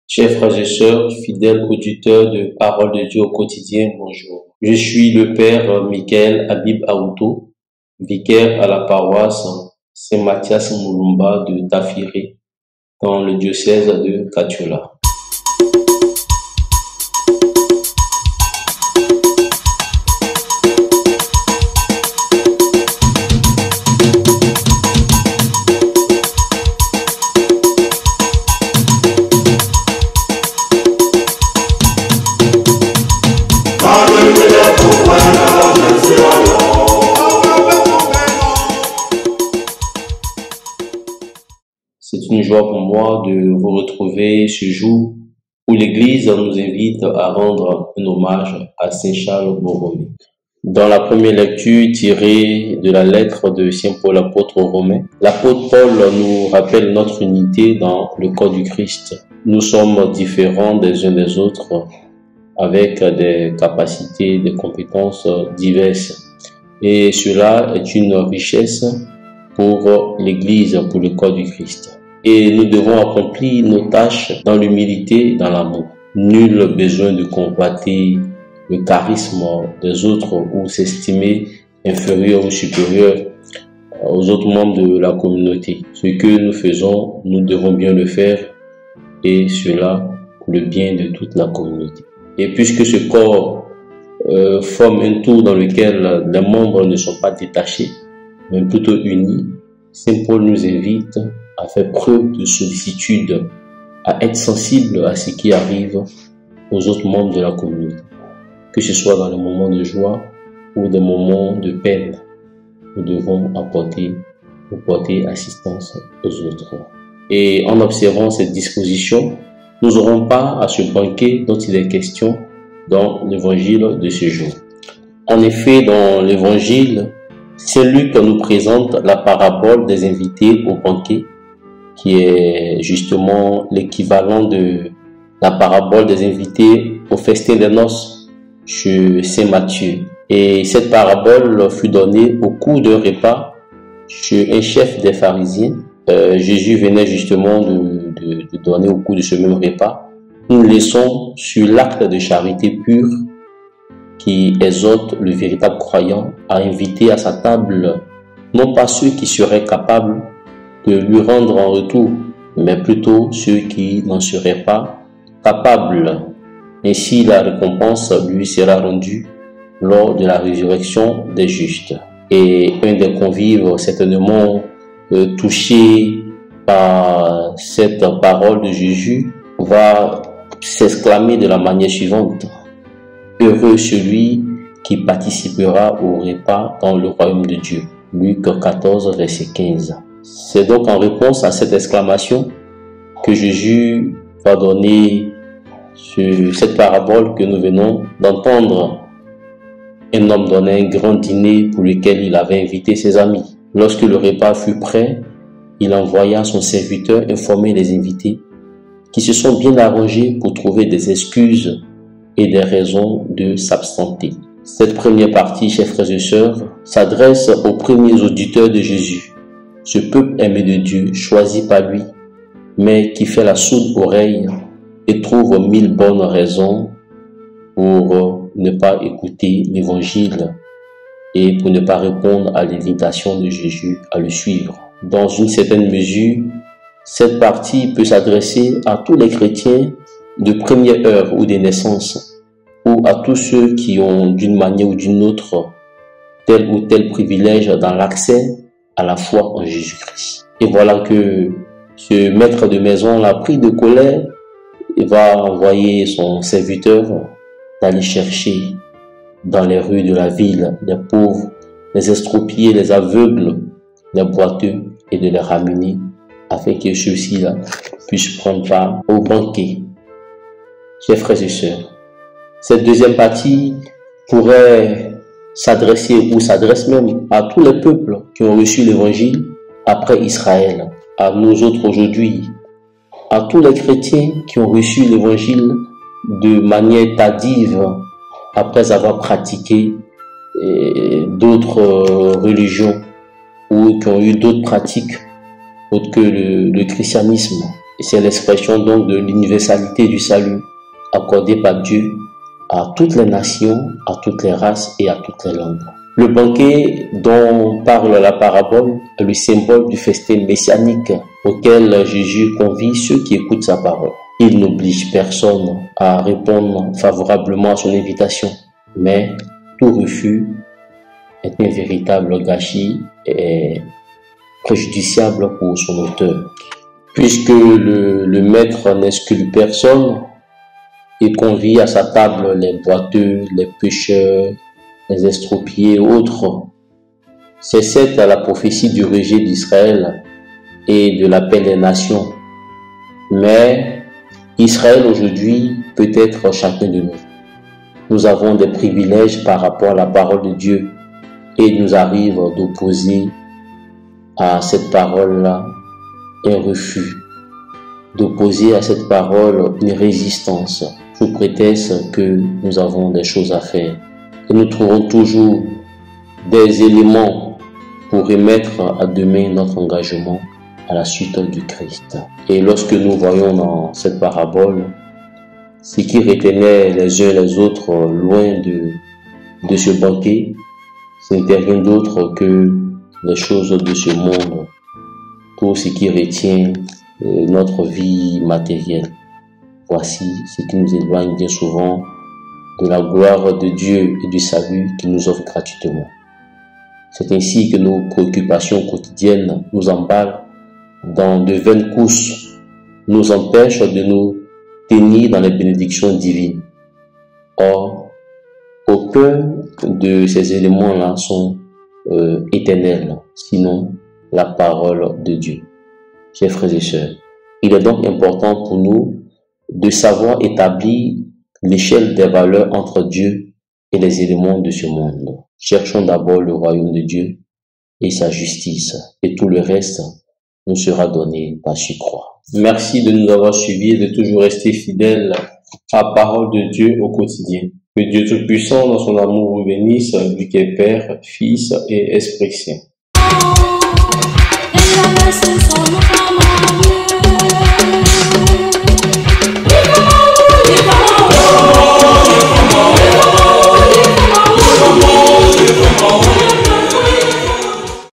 Chers frères et sœurs, fidèles auditeurs de Parole de Dieu au quotidien, bonjour. Je suis le Père Michael Habib Aouto, vicaire à la paroisse Saint-Mathias Moulumba de Tafiré, dans le diocèse de Katiola. C'est une joie pour moi de vous retrouver ce jour où l'Église nous invite à rendre un hommage à Saint Charles Borromée. Dans la première lecture tirée de la lettre de Saint Paul apôtre aux Romains, l'apôtre Paul nous rappelle notre unité dans le corps du Christ. Nous sommes différents des uns des autres avec des capacités, des compétences diverses. Et cela est une richesse pour l'Église, pour le corps du Christ. Et nous devons accomplir nos tâches dans l'humilité, dans l'amour. Nul besoin de convoiter le charisme des autres ou s'estimer inférieur ou supérieur aux autres membres de la communauté. Ce que nous faisons, nous devons bien le faire, et cela pour le bien de toute la communauté. Et puisque ce corps forme un tout dans lequel les membres ne sont pas détachés, mais plutôt unis, Saint Paul nous invite à faire preuve de sollicitude, à être sensible à ce qui arrive aux autres membres de la communauté, que ce soit dans les moments de joie ou des moments de peine. Nous devons porter assistance aux autres. Et en observant cette disposition, nous n'aurons pas à ce banquet dont il est question dans l'évangile de ce jour. En effet, dans l'évangile, Saint Luc nous présente la parabole des invités au banquet, qui est justement l'équivalent de la parabole des invités au festin des noces chez Saint Matthieu. Et cette parabole fut donnée au cours d'un repas chez un chef des pharisiens. Jésus venait justement de donner au cours de ce même repas une leçon sur l'acte de charité pure qui exhorte le véritable croyant à inviter à sa table non pas ceux qui seraient capables de lui rendre en retour, mais plutôt ceux qui n'en seraient pas capables. Ainsi, la récompense lui sera rendue lors de la résurrection des justes. Et un des convives, certainement touché par cette parole de Jésus, va s'exclamer de la manière suivante: heureux celui qui participera au repas dans le royaume de Dieu. Luc 14, verset 15. C'est donc en réponse à cette exclamation que Jésus va donner cette parabole que nous venons d'entendre. Un homme donnait un grand dîner pour lequel il avait invité ses amis. Lorsque le repas fut prêt, il envoya son serviteur informer les invités qui se sont bien arrangés pour trouver des excuses et des raisons de s'absenter. Cette première partie, chers frères et sœurs, s'adresse aux premiers auditeurs de Jésus. Ce peuple aimé de Dieu, choisi par lui, mais qui fait la sourde oreille et trouve 1000 bonnes raisons pour ne pas écouter l'évangile et pour ne pas répondre à l'invitation de Jésus à le suivre. Dans une certaine mesure, cette partie peut s'adresser à tous les chrétiens de première heure ou de naissance, ou à tous ceux qui ont d'une manière ou d'une autre tel ou tel privilège dans l'accès à la foi en Jésus-Christ. Et voilà que ce maître de maison l'a pris de colère et va envoyer son serviteur d'aller chercher dans les rues de la ville les pauvres, les estropiés, les aveugles, les boiteux, et de les ramener afin que ceux-ci puissent prendre part au banquet. Chers frères et sœurs, cette deuxième partie pourrait s'adresser ou s'adresse même à tous les peuples qui ont reçu l'évangile après Israël, à nous autres aujourd'hui, à tous les chrétiens qui ont reçu l'évangile de manière tardive après avoir pratiqué d'autres religions ou qui ont eu d'autres pratiques autres que le christianisme. C'est l'expression donc de l'universalité du salut accordé par Dieu à toutes les nations, à toutes les races et à toutes les langues. Le banquet dont parle la parabole est le symbole du festin messianique auquel Jésus convie ceux qui écoutent sa parole. Il n'oblige personne à répondre favorablement à son invitation, mais tout refus est un véritable gâchis et préjudiciable pour son auteur. Puisque le maître n'exclut personne et convie à sa table les boiteux, les pécheurs, les estropiés et autres, c'est cette la prophétie du rejet d'Israël et de l'appel des nations. Mais Israël aujourd'hui peut être chacun de nous. Nous avons des privilèges par rapport à la parole de Dieu et il nous arrive d'opposer à cette parole-là un refus, d'opposer à cette parole une résistance sous prétexte que nous avons des choses à faire. Et nous trouvons toujours des éléments pour remettre à demain notre engagement à la suite du Christ. Et lorsque nous voyons dans cette parabole, ce qui retenait les uns les autres loin de ce banquet, ce n'était rien d'autre que les choses de ce monde, tout ce qui retient notre vie matérielle. Voici ce qui nous éloigne bien souvent de la gloire de Dieu et du salut qu'il nous offre gratuitement. C'est ainsi que nos préoccupations quotidiennes nous emballent dans de vaines courses, nous empêchent de nous tenir dans les bénédictions divines. Or, aucun de ces éléments-là sont éternels, sinon la parole de Dieu. Chers frères et sœurs, il est donc important pour nous de savoir établir l'échelle des valeurs entre Dieu et les éléments de ce monde. Cherchons d'abord le royaume de Dieu et sa justice, et tout le reste nous sera donné par surcroît. Merci de nous avoir suivis et de toujours rester fidèles à la parole de Dieu au quotidien. Que Dieu Tout-Puissant, dans son amour, vous bénisse, lui qui est Père, Fils et Esprit Saint.